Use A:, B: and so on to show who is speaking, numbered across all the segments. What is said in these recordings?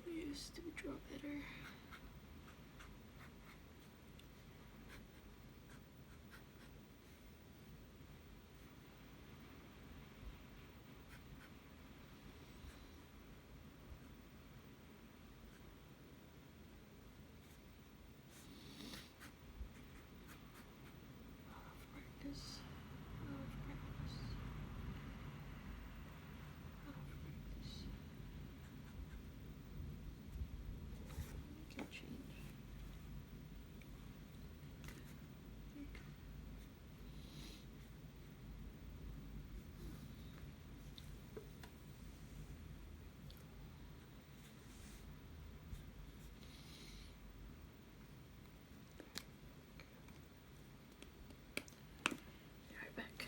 A: Used to draw better. Practice. Can change. Right back.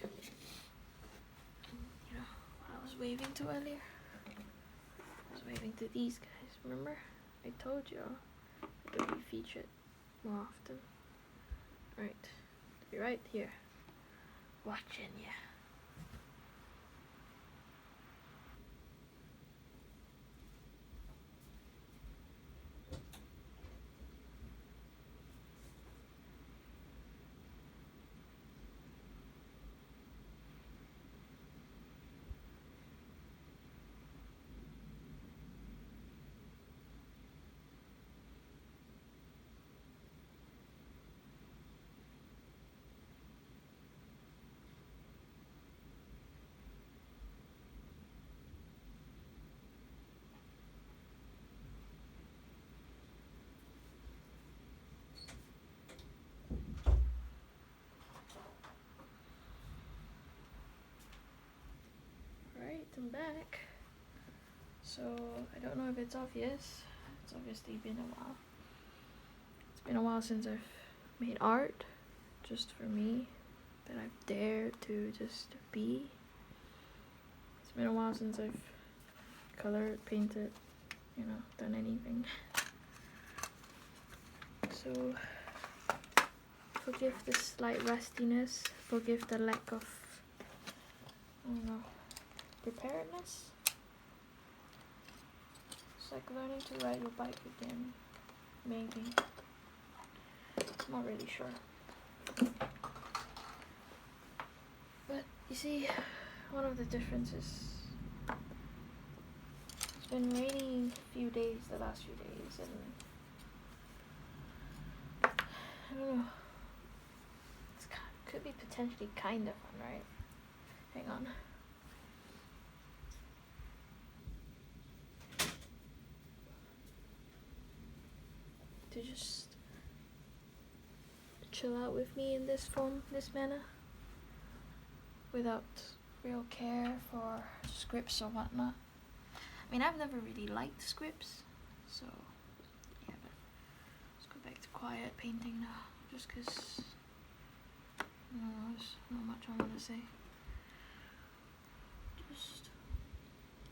A: You know, I was waving to earlier. I was waving to these guys. Remember? I told you they'll be featured more often. Right. They'll be right here. Watching ya. I'm back. So I don't know if it's obvious. It's obviously been a while. It's been a while since I've made art just for me, that I've dared to just be. It's been a while since I've colored, painted, you know, done anything. So forgive the slight rustiness, forgive the lack of, I don't know, preparedness. It's like learning to ride your bike again, maybe. I'm not really sure. But you see, one of the differences, it's been raining few days, the last few days, and I don't know, it's could be potentially kind of fun, right? Hang on. To just chill out with me in this form, this manner, without real care for scripts or whatnot. I mean, I've never really liked scripts, so yeah, but let's go back to quiet painting now, just because there's not much I want to say.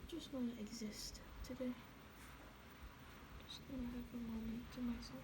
A: Just want to exist today. Just want to have a moment to myself.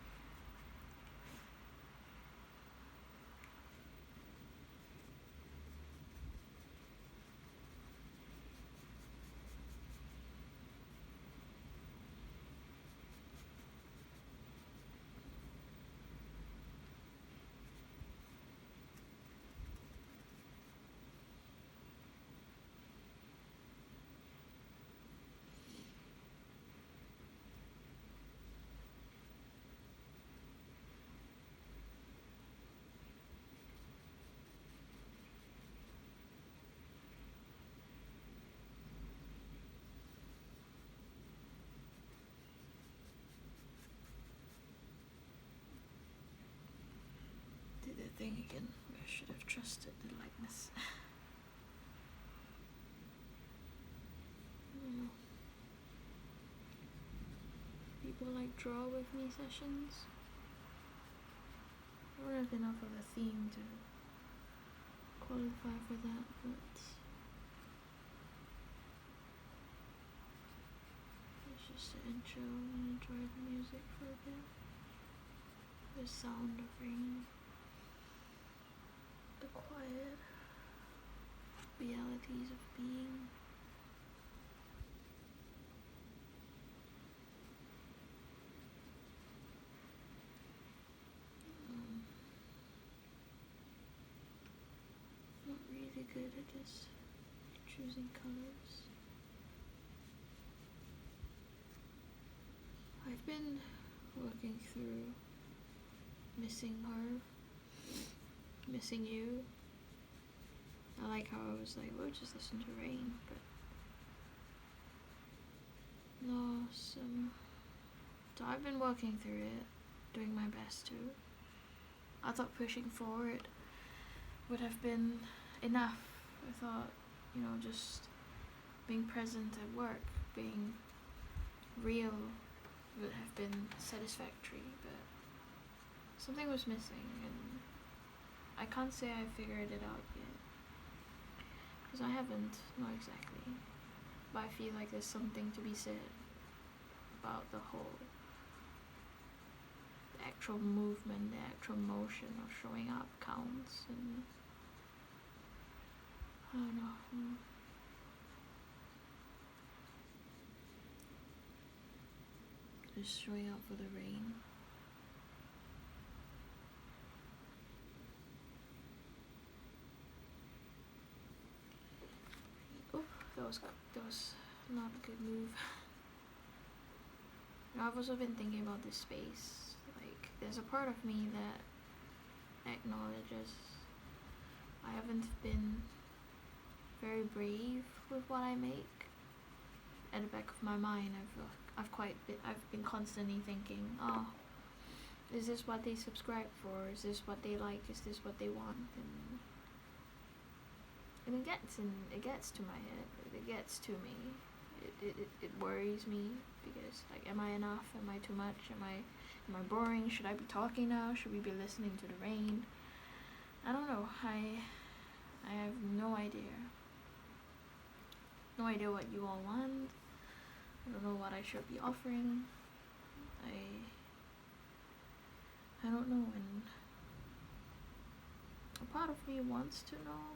A: thing again. I should have trusted the likeness. People like draw with me sessions. I don't have enough of a theme to qualify for that, but it's just an intro and enjoy the music for a bit. The sound of rain, the quiet realities of being. Not really good at just choosing colors. I've been working through missing her, missing you. I like how I was like, well, just listen to rain, but no, so I've been working through it, doing my best to. I thought pushing forward would have been enough. I thought, just being present at work, being real would have been satisfactory, but something was missing, and I can't say I figured it out yet, because I haven't, not exactly, but I feel like there's something to be said about the actual movement, the actual motion of showing up counts, and I don't know. Just showing up for the rain. Oh, that was not a good move. I've also been thinking about this space. Like, there's a part of me that acknowledges I haven't been very brave with what I make. At the back of my mind, I've been constantly thinking, oh, is this what they subscribe for? Is this what they like? Is this what they want? And it gets to my head. It gets to me. It worries me, because like, am I enough? Am I too much? Am I boring? Should I be talking now? Should we be listening to the rain? I don't know. I have no idea. No idea what you all want. I don't know what I should be offering. I don't know, and a part of me wants to know,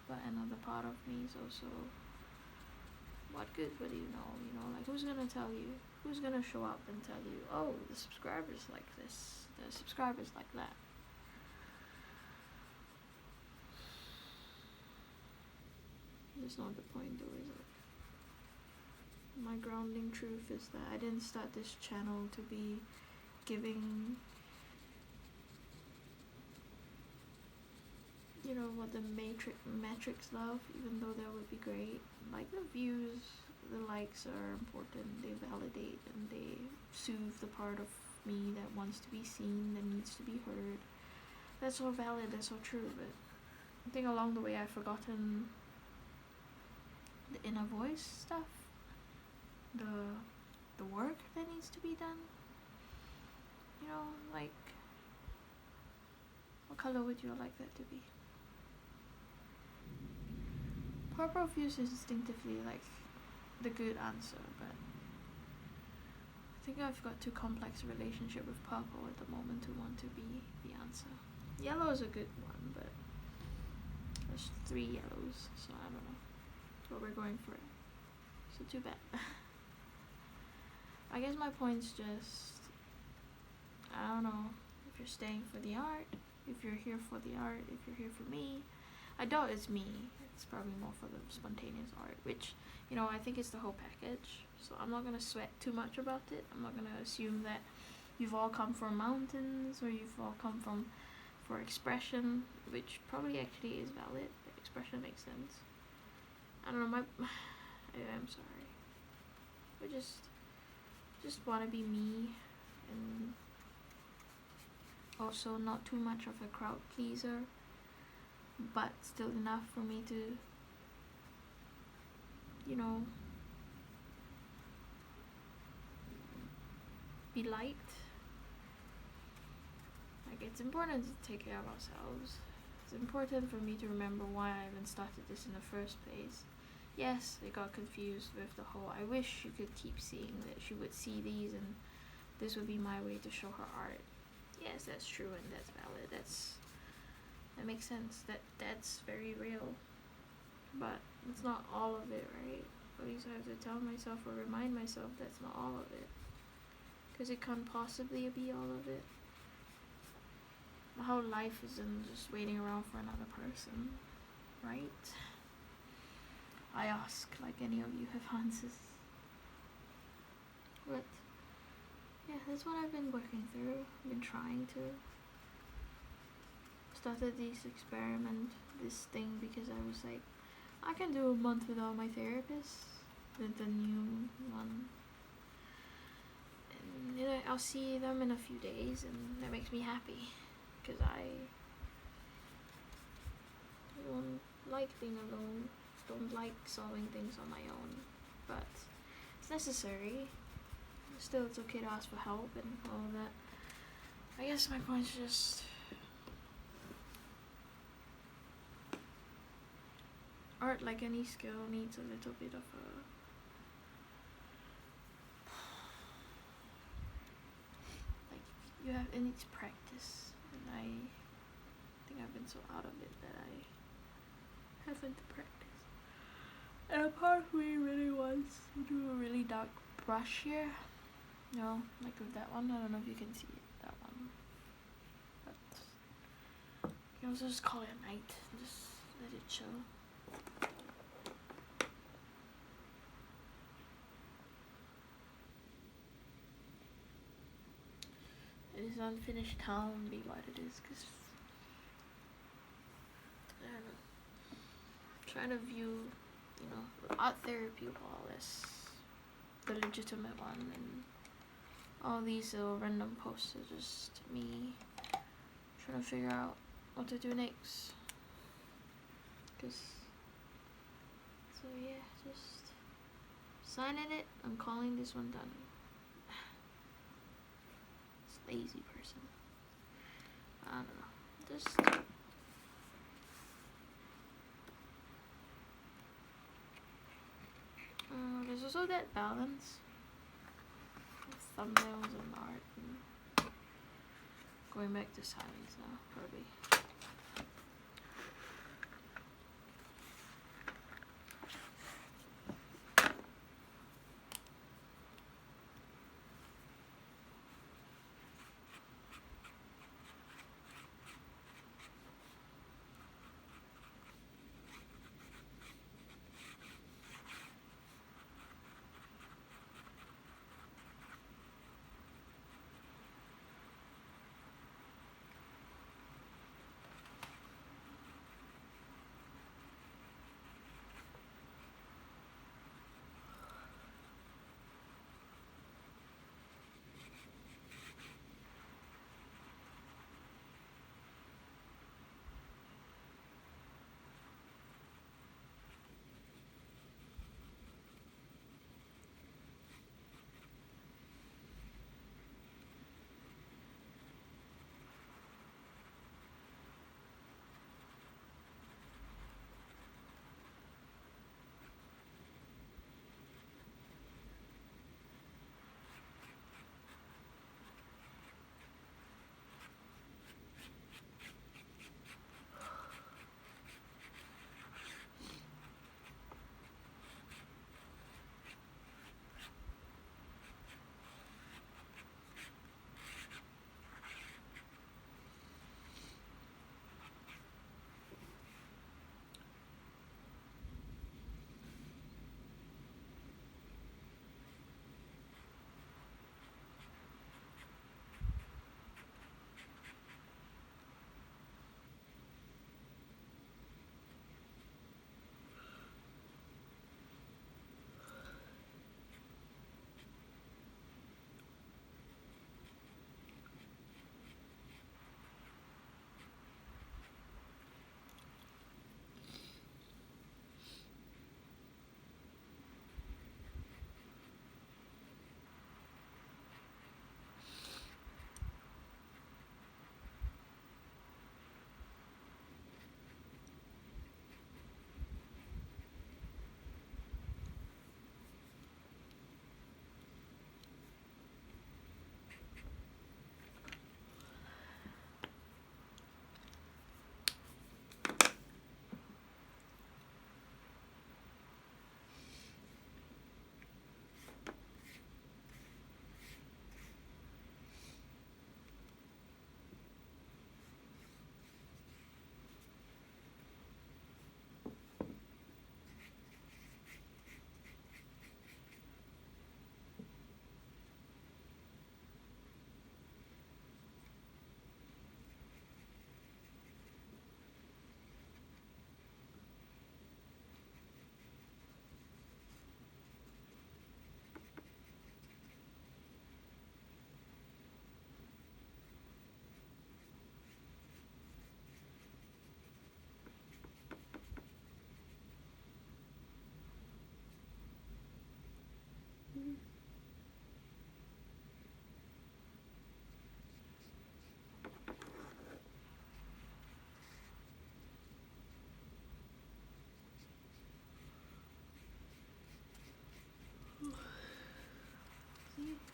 A: but another part of me is also, what good would you know? Like, who's gonna tell you? Who's gonna show up and tell you, oh, the subscriber's like this, the subscriber's like that? That's not the point, though, is it? My grounding truth is that I didn't start this channel to be giving, what the metrics love, even though that would be great. Like, the views, the likes are important. They validate and they soothe the part of me that wants to be seen, that needs to be heard. That's all valid, that's all true, but I think along the way I've forgotten the inner voice stuff, the work that needs to be done. Like, what color would you like that to be? Purple feels instinctively like the good answer, but I think I've got too complex a relationship with purple at the moment to want to be the answer. Yellow is a good one, but there's 3 yellows, so I don't know. But we're going for it, so too bad. I guess my point's just, I don't know if you're staying for the art, if you're here for the art, if you're here for me. I doubt it's me. It's probably more for the spontaneous art, which, I think it's the whole package. So I'm not going to sweat too much about it. I'm not going to assume that you've all come from mountains, or you've all come for expression, which probably actually is valid. Expression makes sense. I don't know, I'm sorry. I just want to be me, and also not too much of a crowd pleaser, but still enough for me to, you know, be liked. Like, it's important to take care of ourselves. It's important for me to remember why I even started this in the first place. Yes, I got confused with the whole, I wish you could keep seeing, that she would see these and this would be my way to show her art. Yes, that's true and that's valid. That makes sense. That's very real. But it's not all of it, right? At least I have to tell myself or remind myself that's not all of it. Because it can't possibly be all of it. My whole life isn't just waiting around for another person, right? I ask like any of you have answers. But yeah, that's what I've been working through. I've been trying to. Started this thing because I was like, I can do a month without my therapist, the new one. And you know, I'll see them in a few days, and that makes me happy, because I don't like being alone, don't like solving things on my own, but it's necessary. Still, it's okay to ask for help and all of that. I guess my point is just, art, like any skill, needs a little bit of it needs practice, and I think I've been so out of it that I haven't practiced. And a part of me really wants to do a really dark brush here. No, like with that one. I don't know if you can see it, that one. But you can also just call it a night and just let it chill. This unfinished town be what it is, because I don't know. I'm trying to view, you know, art therapy wall as the legitimate one, and all these little random posts are just me trying to figure out what to do next. So yeah, just signing it. I'm calling this one done. Lazy person. I don't know. Just there's also that balance with thumbnails and art, and going back to silence now, probably.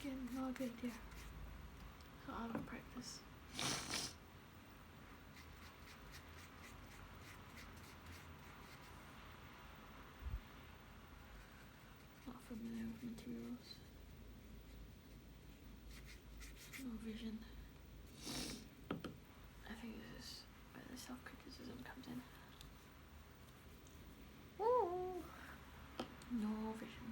A: Again, not a good idea. So I don't practice. Not familiar with materials. No vision. I think this is where the self-criticism comes in. Ooh. No vision.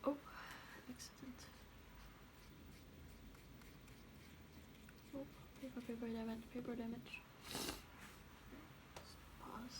A: Oh, accident. Oh, paper damage. Let's pause.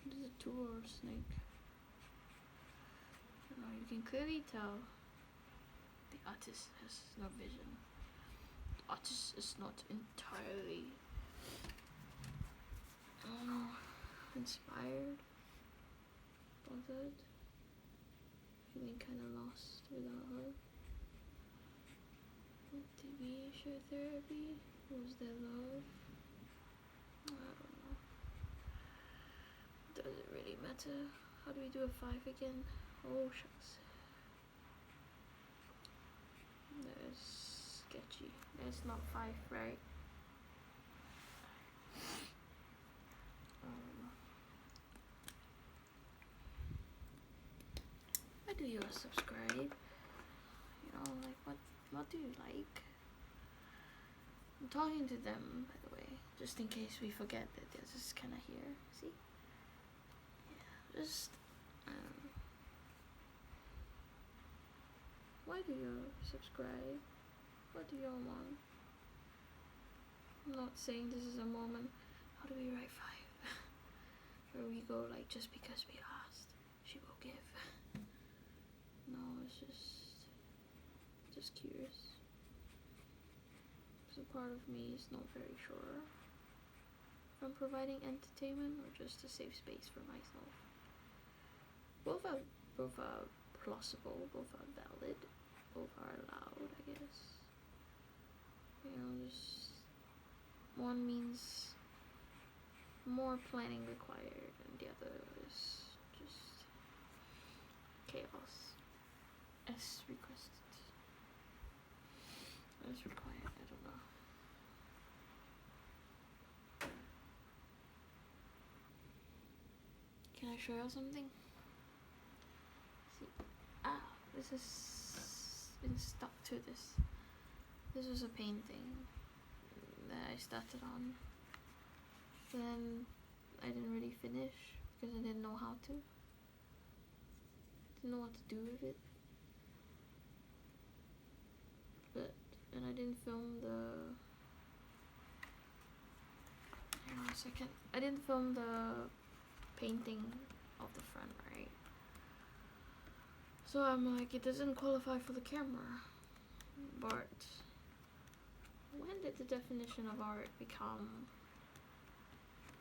A: This is a tool or a snake. You can clearly tell the artist has no vision. The artist is not entirely inspired, bothered, feeling kind of lost without her. Did we share therapy? Was there love? I don't know. Does it really matter? How do we do a 5 again? Oh shucks. That is sketchy. That's not 5, right? Why do you subscribe? You know, like what do you like? I'm talking to them, by the way, just in case we forget that they're just kind of here. See? Yeah, just why do you subscribe? What do you all want? I'm not saying this is a moment. How do we write 5? Where we go like just because we asked, she will give. No, it's just curious. So part of me is not very sure if I'm providing entertainment or just a safe space for myself. Both are plausible, both are valid, both are allowed, I guess. You know, just one means more planning required and the other is just chaos as requested, as required. I don't know. Can I show you something? See, this has been stuck to this. This was a painting that I started on. Then I didn't really finish because I didn't know how to. Didn't know what to do with it. And I didn't film the. Hang on a second. I didn't film the painting of the front, right? So I'm like, it doesn't qualify for the camera. But when did the definition of art become?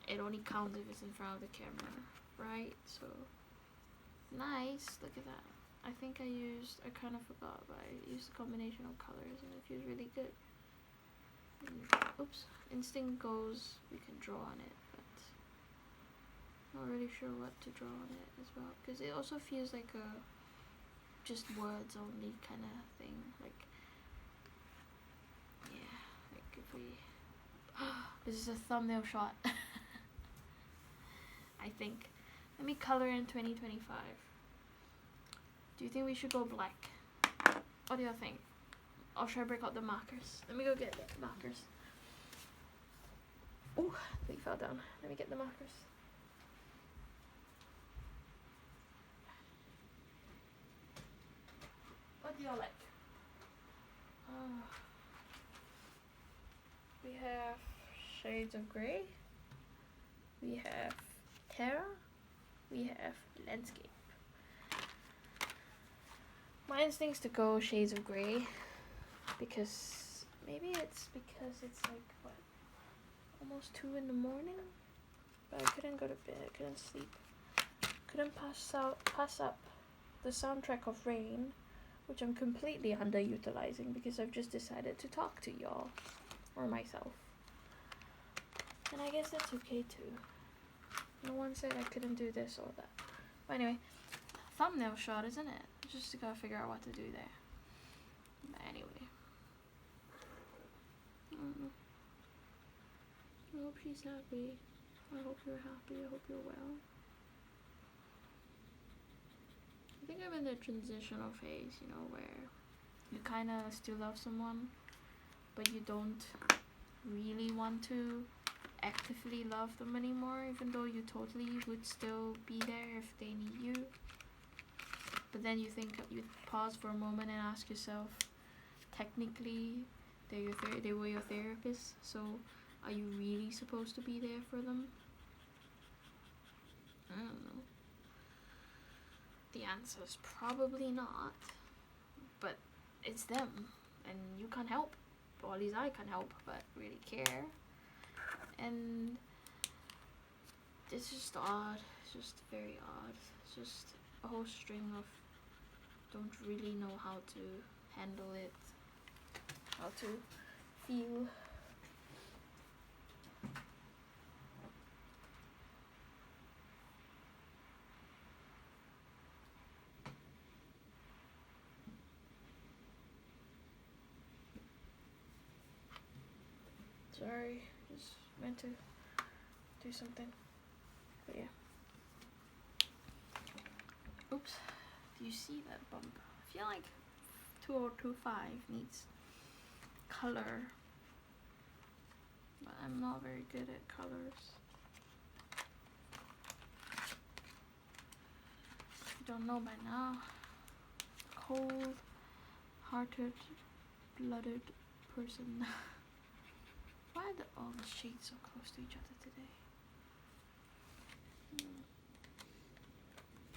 A: It only counts if it's in front of the camera, right? So nice. Look at that. I think I kind of forgot, but I used a combination of colors and it feels really good. Oops. Instinct goes, we can draw on it, but not really sure what to draw on it as well. Because it also feels like a just words only kind of thing. Like, yeah, like if we... this is a thumbnail shot. I think. Let me color in 2025. Do you think we should go black? What do you think? Or should I break out the markers? Let me go get the markers. Ooh, we fell down. Let me get the markers. What do y'all like? We have shades of grey. We have terra. We have landscape. My instinct's to go shades of grey because maybe it's because it's like what, almost 2 in the morning, but I couldn't go to bed. I couldn't sleep. Couldn't pass up the soundtrack of Rain, which I'm completely underutilizing because I've just decided to talk to y'all or myself, and I guess that's okay too. No one said I couldn't do this or that. But anyway, thumbnail shot, isn't it? Just gotta figure out what to do there. But anyway. I hope she's happy. I hope you're happy. I hope you're well. I think I'm in the transitional phase, you know, where you kind of still love someone, but you don't really want to actively love them anymore, even though you totally would still be there if they need you. But then you pause for a moment and ask yourself, technically they were your therapist, so are you really supposed to be there for them? I don't know. The answer is probably not, but it's them, and you can't help, or at least I can't help but really care. And it's just odd. It's just very odd. It's just a whole string of don't really know how to handle it, how to feel. Sorry, just meant to do something, but yeah. Oops, do you see that bump? I feel like 2025 needs color, but I'm not very good at colors. If you don't know by now, cold-hearted, blooded person. Why are all the shades so close to each other today?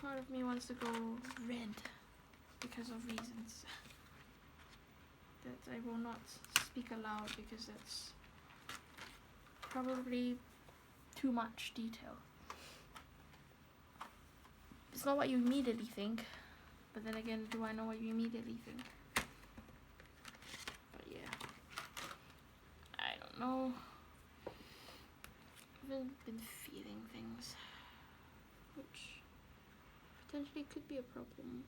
A: Part of me wants to go red because of reasons that I will not speak aloud because that's probably too much detail. It's not what you immediately think, but then again, do I know what you immediately think? But yeah, I don't know. I've been feeling things, which potentially could be a problem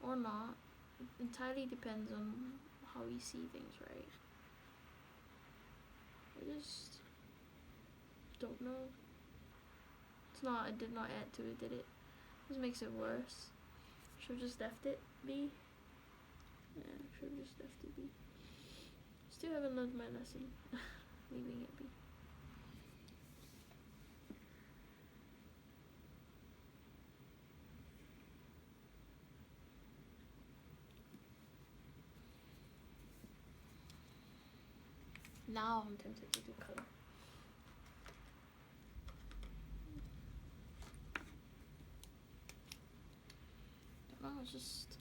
A: or not. It entirely depends on how we see things, right? I just don't know. It's not, it did not add to it, did it? This makes it worse. Should've just left it be. Yeah, should've just left it be. Still haven't learned my lesson. Leaving it be. Now I'm tempted to do color. I don't know, it's just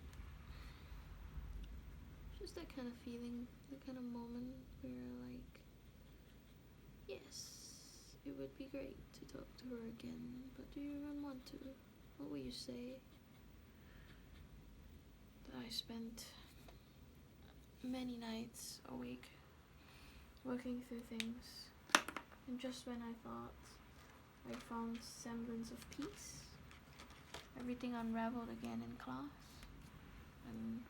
A: that kind of feeling, the kind of moment where like, yes, it would be great to talk to her again, but do you even want to? What will you say? That I spent many nights awake working through things, and just when I thought I found semblance of peace, everything unraveled again in class, and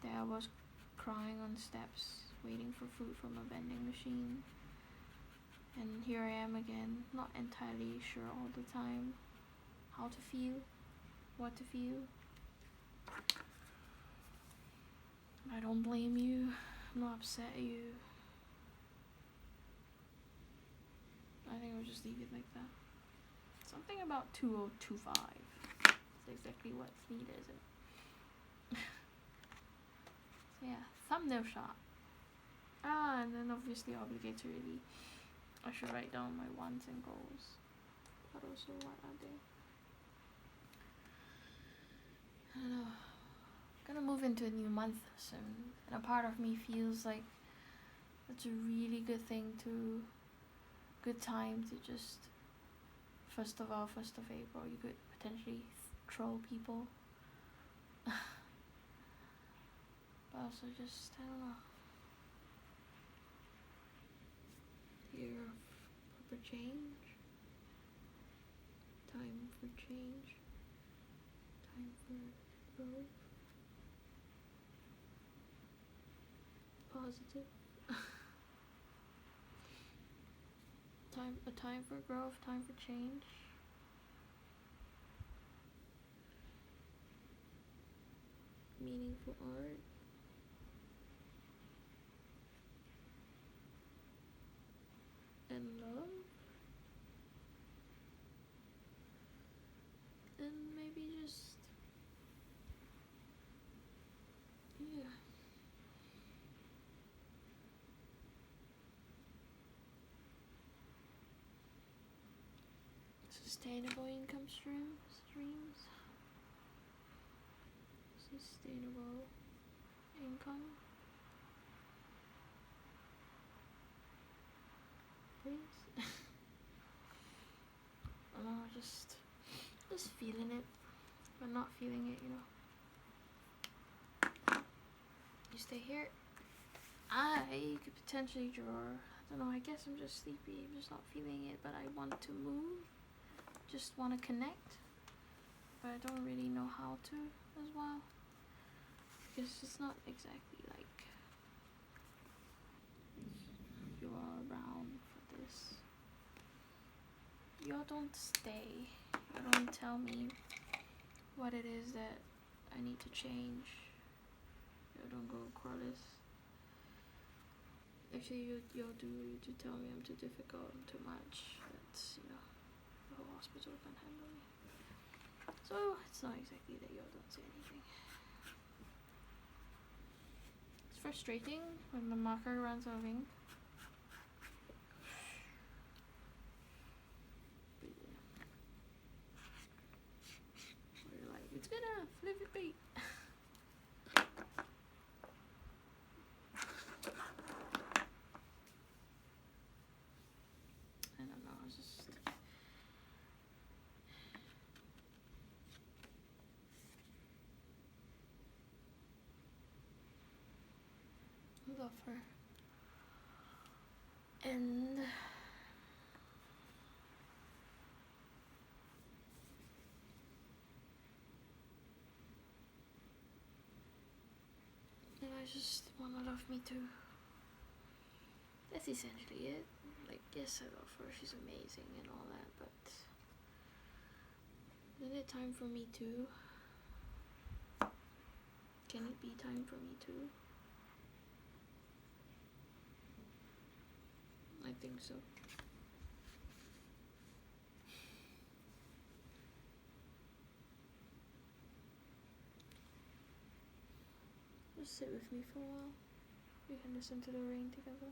A: there I was crying on steps, waiting for food from a vending machine, and here I am again, not entirely sure all the time how to feel, what to feel. I don't blame you, I'm not upset at you. I think I'll just leave it like that. Something about 2025. It's exactly what's needed, isn't it? So yeah, thumbnail shot. And then obviously obligatorily, I should write down my wants and goals. But also, what are they? I don't know. I'm gonna move into a new month soon, and a part of me feels like it's a really good time to just, first of April, you could potentially troll people. But also just, I don't know, year of proper change, time for change, time for growth, positive. A time for growth, time for change. Meaningful art. And love. And maybe just, yeah. Sustainable income streams. Sustainable income. Please. just feeling it, but not feeling it, you know. You stay here. I could potentially draw. I don't know, I guess I'm just sleepy. I'm just not feeling it, but I want to move. Just want to connect. But I don't really know how to as well. Because it's not exactly like you are around for this. Y'all don't stay. You don't tell me what it is that I need to change. You don't go cordless. Actually, you do tell me I'm too difficult, I'm too much. That's, you know, the whole hospital can handle me. So it's not exactly that y'all don't say anything. It's frustrating when the marker runs out of ink. But yeah. We're like, it's good enough, leave it be. I don't know, it's just love her. And I just wanna love me too. That's essentially it. Like, yes, I love her, she's amazing and all that, but isn't it time for me too? Can it be time for me too? I think so. Just sit with me for a while. We can listen to the rain together.